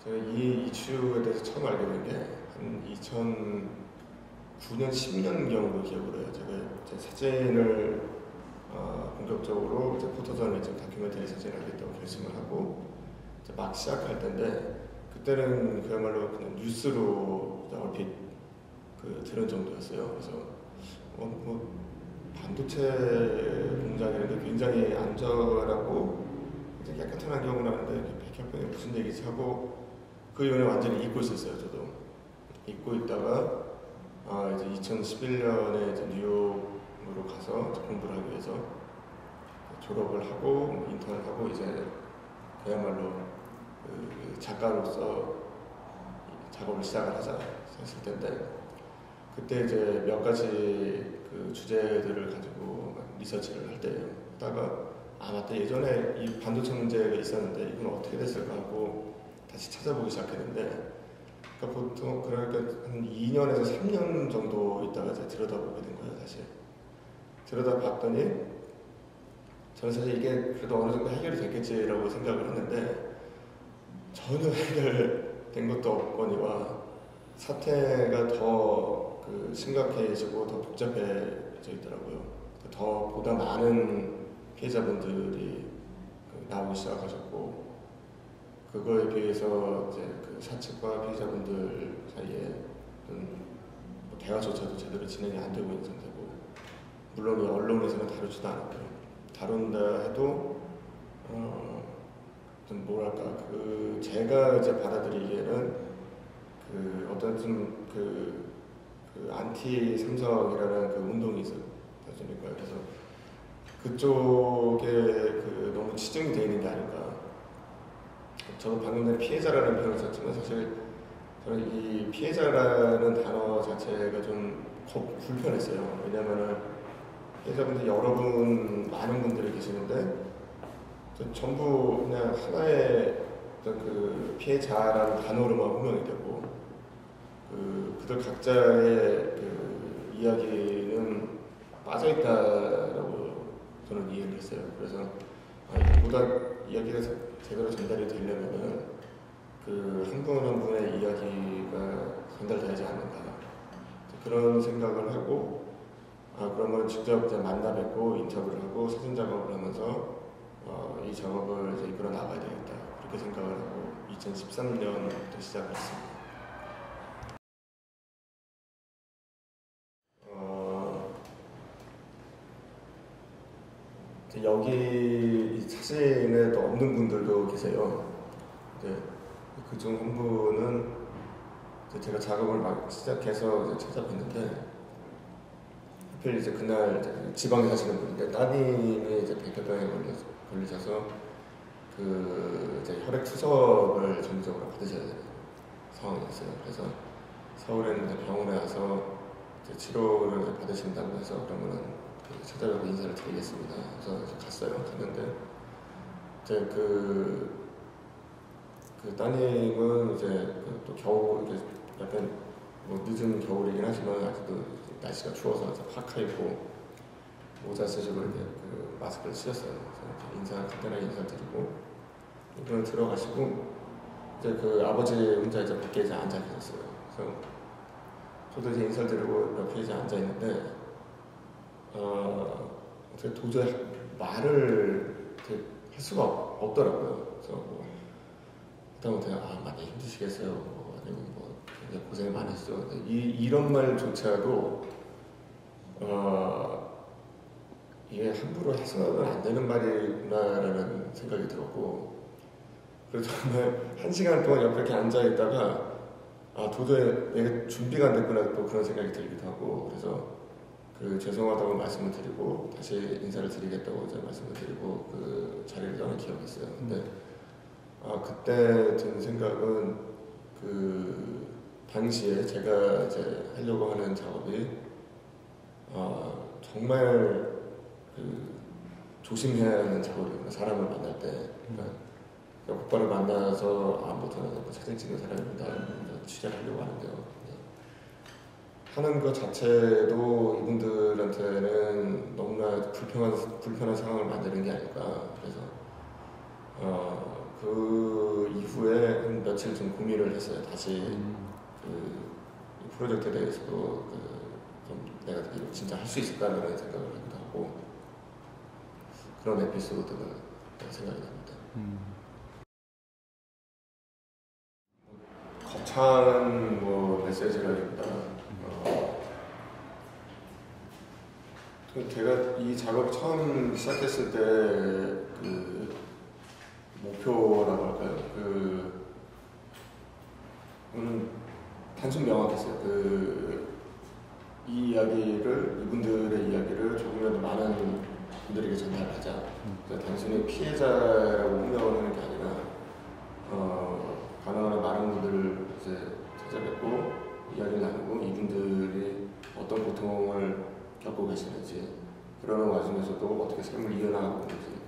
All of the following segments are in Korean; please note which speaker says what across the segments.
Speaker 1: 제가 이 이슈에 대해서 처음 알게 된 게 한 2009년, 10년경으로 기억을 해요. 제가 제 사진을 본격적으로 이제 포토저널리즘 다큐멘터리 사진을 하겠다고 결심을 하고 이제 막 시작할 때인데, 그때는 그야말로 그냥 뉴스로 얼핏 들은 정도였어요. 그래서 반도체 공장이라는 게 굉장히 안전하고 이제 깨끗한 환경을 하는데 백혈병이 무슨 얘기지 하고 그 이후에 완전히 잊고 있었어요. 저도 잊고 있다가 이제 2011년에 이제 뉴욕으로 가서 공부를 하기 위해서 졸업을 하고 인턴을 하고 이제 그야말로 작가로서 작업을 시작을 하자 했을 텐데, 그때 이제 몇 가지 주제들을 가지고 리서치를 할 때예요. 하다가 맞다, 예전에 이 반도체 문제가 있었는데 이건 어떻게 됐을까 하고 다시 찾아보기 시작했는데, 그러니까 보통 그러니까 한 2년에서 3년 정도 있다가 이제 들여다보게 된 거예요. 다시 들여다봤더니 저는 사실 이게 그래도 어느 정도 해결이 됐겠지라고 생각을 했는데, 전혀 해결된 것도 없거니와 사태가 더 심각해지고 더 복잡해져 있더라고요. 더 보다 많은 피해자분들이 나오기 시작하셨고, 그거에 비해서 이제 사측과 피해자분들 사이에 대화조차도 제대로 진행이 안 되고 있는 상태고, 물론 언론에서는 다루지도 않았고요. 다룬다 해도 좀 뭐랄까 제가 이제 받아들이기에는 어떤 좀 안티 삼성이라는 운동이 있었거든요. 그래서 그쪽에 너무 치중이 되어 있는 게 아닌가. 저도 방금 전에 피해자라는 표현을 썼지만 사실 저는 이 피해자라는 단어 자체가 좀 불편했어요. 왜냐면은 피해자분들 많은 분들이 계시는데 전부 그냥 하나의 피해자라는 단어로만 호명이 되고, 그들 각자의 이야기는 빠져있다라고 저는 이해를 했어요. 그래서 보다 이야기가 제대로 전달이 되려면은 한 분 한 분의 이야기가 전달되지 않는다, 그런 생각을 하고, 그러면 직접 이제 만나 뵙고 인터뷰를 하고 사진 작업을 하면서 이 작업을 이제 이끌어 나가야 되겠다, 그렇게 생각을 하고 2013년부터 시작했습니다. 여기 이 사진에 또 없는 분들도 계세요. 그중 한 분은 제가 작업을 막 시작해서 이제 찾아뵀는데, 하필 이제 그날 이제 지방에 사시는 분인데 따님이 이제 백혈병에 걸리셔서 이제 혈액 투석을 정기적으로 받으셔야 되는 상황이었어요. 그래서 서울에 있는 병원에 와서 이제 치료를 이제 받으신다고 해서 그러면은 찾아가서 인사를 드리겠습니다. 그래서 이제 갔어요. 갔는데 이제 따님은 이제 또 겨울 이렇게 약간 늦은 겨울이긴 하지만 아직도 날씨가 추워서 파카 입고 모자 쓰시고 이렇게 마스크를 쓰셨어요. 그래서 간단하게 인사를 드리고 이분은 들어가시고 이제 아버지 혼자 이제 밖에 이제 앉아 계셨어요. 그래서 저도 이제 인사를 드리고 옆에 이제 앉아 있는데 도저히 말을 할 수가 없더라고요. 그래서 그다음부터 많이 힘드시겠어요. 아니면 굉장히 고생이 많으시죠. 이런 말조차도 이게 함부로 해서는 안 되는 말이구나라는 생각이 들었고, 그래서 정말 1시간 동안 옆에 이렇게 앉아 있다가 도저히 내가 준비가 안 됐구나 또 그런 생각이 들기도 하고, 그래서 죄송하다고 말씀을 드리고 다시 인사를 드리겠다고 이제 말씀을 드리고 자리를 떠난 기억이 있어요. 근데 그때 든 생각은 당시에 제가 이제 하려고 하는 작업이 정말 조심해야 하는 작업이구나. 사람을 만날 때 오빠를 만나서 저는 사진 찍는 사람입니다. 취재하려고 하는데요. 하는 것 자체도 이분들한테는 너무나 불편한 상황을 만드는 게 아닐까. 그래서 그 이후에 한 며칠 좀 고민을 했어요. 다시 이 프로젝트에 대해서도 좀 내가 이거 진짜 할 수 있을까 이런 생각을 하기도 하고 그런 에피소드가 생각이 납니다. 거창한 뭐 메시지라기보다 제가 이 작업 처음 시작했을 때 그 목표라고 할까요? 그거는 단순 명확했어요. 이 이야기를 이분들의 이야기를 조금이라도 많은 분들에게 전달하자. 그래서 단순히 피해자라고 운명하는 게 아니라 가능한 많은 분들을 이제 찾아뵙고 이야기를 나누고 이분들이 어떤 고통을 겪고 계시는지 그러는 와중에서도 어떻게 삶을 이어나가고 있는지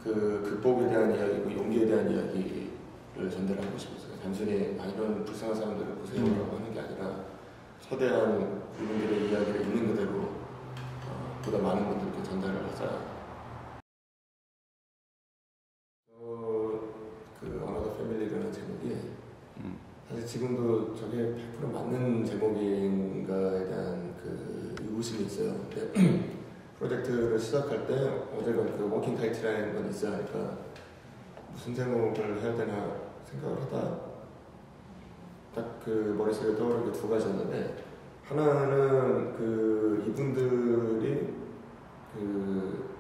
Speaker 1: 그 극복에 대한 이야기고 용기에 대한 이야기를 전달하고 싶었어요. 단순히 이런 불쌍한 사람들을 보세요라고 하는 게 아니라 최대한 이분들의 이야기를 있는 그대로 보다 많은 분들께 전달을 하자. 그 어나더 패밀리라는 제목이 사실 지금도 저게 100% 맞는 제목인가에 대한 그 의구심이 있어요. 근데 프로젝트를 시작할 때 어제가 그 워킹 타이틀이라는 건 있어야 하니까 무슨 제목을 해야 되나 생각을 하다 딱 그 머릿속에 떠오르는 게 두 가지였는데 하나는 그 이분들이 그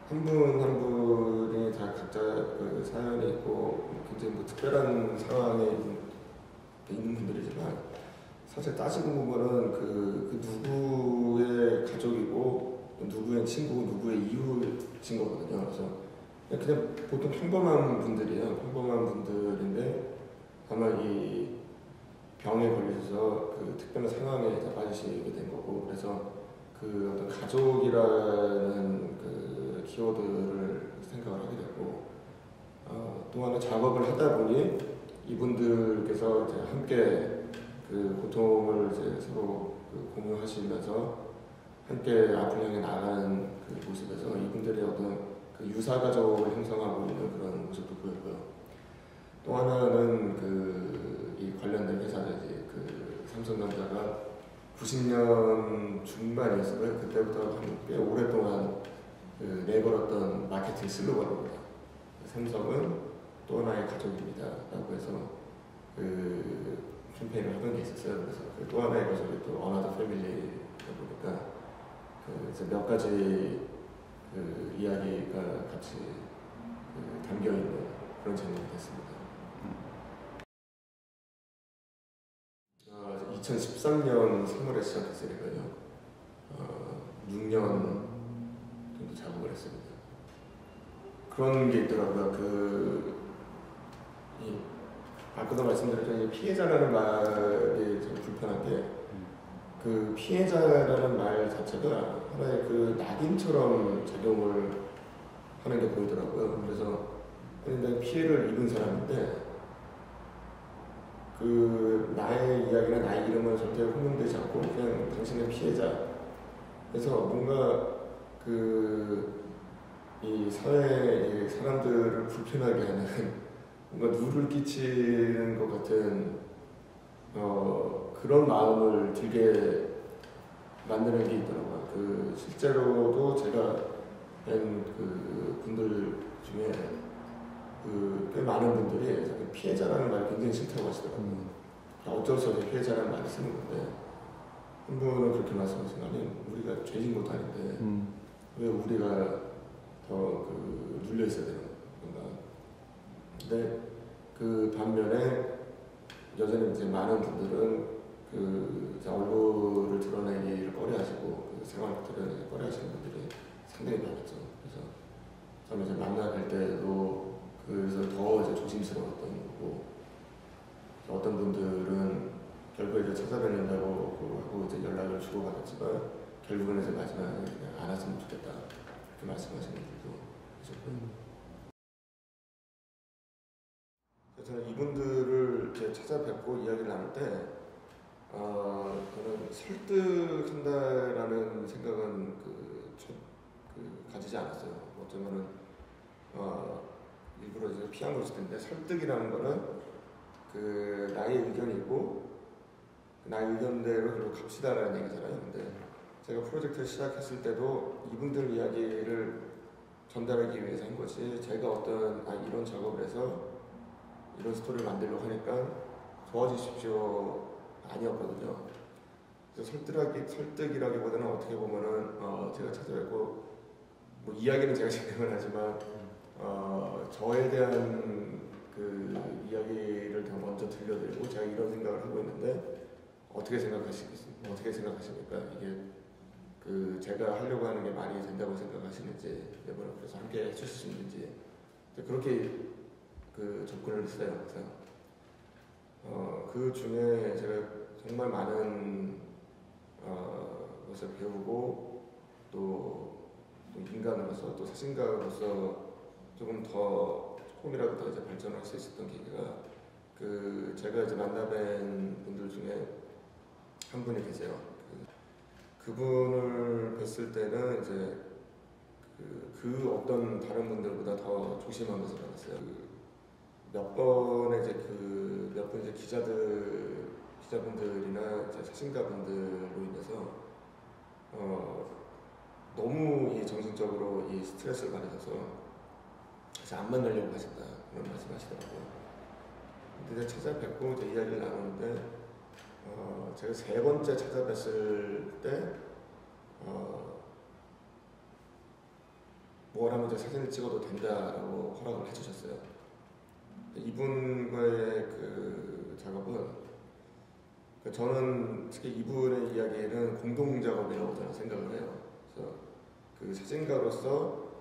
Speaker 1: 한 분 한 분이 다 각자 그 사연이 있고 굉장히 뭐 특별한 상황에 있는 분들이지만 사실 따지고 보면은 그 누구의 가족이고 누구의 친구, 누구의 이웃인 거거든요. 그래서 그냥 보통 평범한 분들이에요. 평범한 분들인데 아마 이 병에 걸리셔서 그 특별한 상황에 빠지시게 된 거고 그래서 그 어떤 가족이라는 그 키워드를 생각을 하게 됐고 또 하나 작업을 하다 보니 이분들께서 이제 함께 그 고통을 이제 서로 그 공유하시면서 함께 앞을 향해 나가는 그 모습에서 이분들의 어떤 그 유사 가족을 형성하고 있는 그런 모습도 보였고요. 또 하나는 이 관련된 회사들이 그 삼성전자가 90년 중반이었어요. 그때부터 꽤 오랫동안 그 내걸었던 마케팅 슬로건입니다. 삼성은 또 하나의 가족입니다. 라고 해서 그 캠페인을 하던 게 있었어요. 그래서 또 하나의 가족이 또 어나더 패밀리다 보니까 이제 몇 가지 그 이야기가 같이 담겨 있는 그런 제목이 됐습니다. 2013년 3월에 시작했으니까요. 6년 정도 작업을 했습니다. 그런 게 있더라고요. 아까도 말씀드렸던 피해자라는 말이 좀 불편한 게 그 피해자라는 말 자체가 하나의 그 낙인처럼 작용을 하는 게 보이더라고요. 그래서 내가 피해를 입은 사람인데 그 나의 이야기나 나의 이름은 절대 혼용되지 않고 그냥 당신의 피해자. 그래서 뭔가 이 사회의 사람들을 불편하게 하는 뭔가 누를 끼치는 것 같은 그런 마음을 들게 만드는 게 있더라고요. 실제로도 제가 뵌 분들 중에 꽤 많은 분들이 피해자라는 말이 굉장히 싫다고 하시더라고요. 어쩔 수 없이 피해자라는 말을 쓰는 건데 한 분은 그렇게 말씀하시는 아니 우리가 죄진 것도 아닌데 왜 우리가 더 눌려 있어야 되는 건가. 근데 그 반면에 여전히 이제 많은 분들은 얼굴을 드러내기를 꺼려하시고 생활을 드러내기 꺼려하시는 분들이 상당히 많았죠. 그래서 저는 이제 만나뵐 때도 그래서 더 이제 조심스러웠던 거고 어떤 분들은 결국에 이제 찾아뵙는다고 하고 이제 연락을 주고받았지만 결국은 이제 마지막에 그냥 안 왔으면 좋겠다 이렇게 말씀하시는 분들도 계셨고요. 저는 이분들을 이제 찾아뵙고 이야기를 나눌 때 저는 설득한다라는 생각은 가지지 않았어요. 어쩌면은 일부러 이제 피한 것일 텐데, 설득이라는 거는 그 나의 의견이 있고 나의 의견대로 그리고 갑시다라는 얘기잖아요. 근데 제가 프로젝트를 시작했을 때도 이분들 이야기를 전달하기 위해서 한 것이, 제가 어떤 이런 작업을 해서 이런 스토리를 만들려고 하니까 도와주십시오 아니었거든요. 그래서 설득이라기보다는 어떻게 보면은 제가 찾아뵙고 뭐 이야기는 제가 진행을 하지만 저에 대한 그 이야기를 더 먼저 들려드리고, 제가 이런 생각을 하고 있는데 어떻게 생각하십니까? 이게 그 제가 하려고 하는 게 많이 된다고 생각하시는지, 여러분 그래서 함께 해주실 수 있는지, 그렇게 그 접근을 했어요. 그래서 그 중에 제가 정말 많은 것을 배우고 또 인간으로서 또 사진가로서 조금이라도 더 이제 발전할 수 있었던 계기가, 그 제가 이제 만나뵌 분들 중에 한 분이 계세요. 그분을 뵀을 때는 이제 그 어떤 다른 분들보다 더 조심하면서 만났어요. 몇 번의 몇 분 이제 기자분들이나 이제 사진가분들로 인해서 너무 이 정신적으로 이 스트레스를 받으셔서 그래서 안 만나려고 하신다 그런 말씀하시더라고요. 근데 이제 찾아뵙고 이제 이야기를 나누는데 제가 세 번째 찾아뵀을 때 뭘 하면 이제 사진을 찍어도 된다라고 허락을 해주셨어요. 이분과의 그 작업은, 저는 특히 이분의 이야기는 공동 작업이라고 저는 생각을 해요. 그래서 그 사진가로서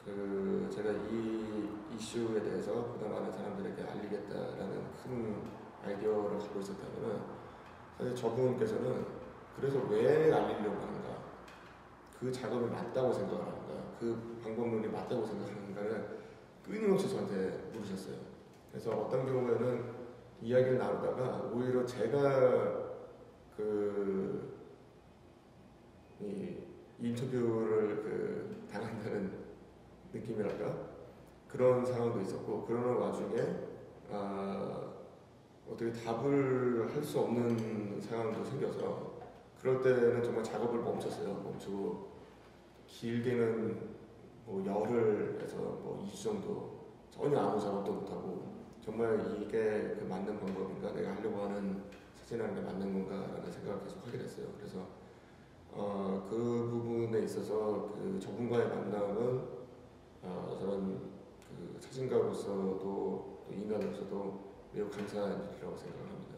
Speaker 1: 그 제가 이 이슈에 대해서 보다 많은 사람들에게 알리겠다라는 큰 아이디어를 갖고 있었다면은, 사실 저분께서는 그래서 왜 알리려고 하는가, 그 작업이 맞다고 생각을 하는가, 그 방법론이 맞다고 생각하는가를 끊임없이 저한테 물으셨어요. 그래서 어떤 경우에는 이야기를 나누다가 오히려 제가 이 인터뷰를 당한다는 느낌이랄까, 그런 상황도 있었고, 그러는 와중에 어떻게 답을 할 수 없는 상황도 생겨서, 그럴 때는 정말 작업을 멈추고 길게는 뭐 열흘에서 뭐 2주 정도 전혀 아무 작업도 못하고, 정말 이게 그 맞는 방법인가, 내가 하려고 하는 사진하는 게 맞는 건가라는 생각을 계속 하게 됐어요. 그래서 그 부분에 있어서 저분과의 만남은 저는 그 사진가로서도 또 인간으로서도 매우 감사한 일이라고 생각을 합니다.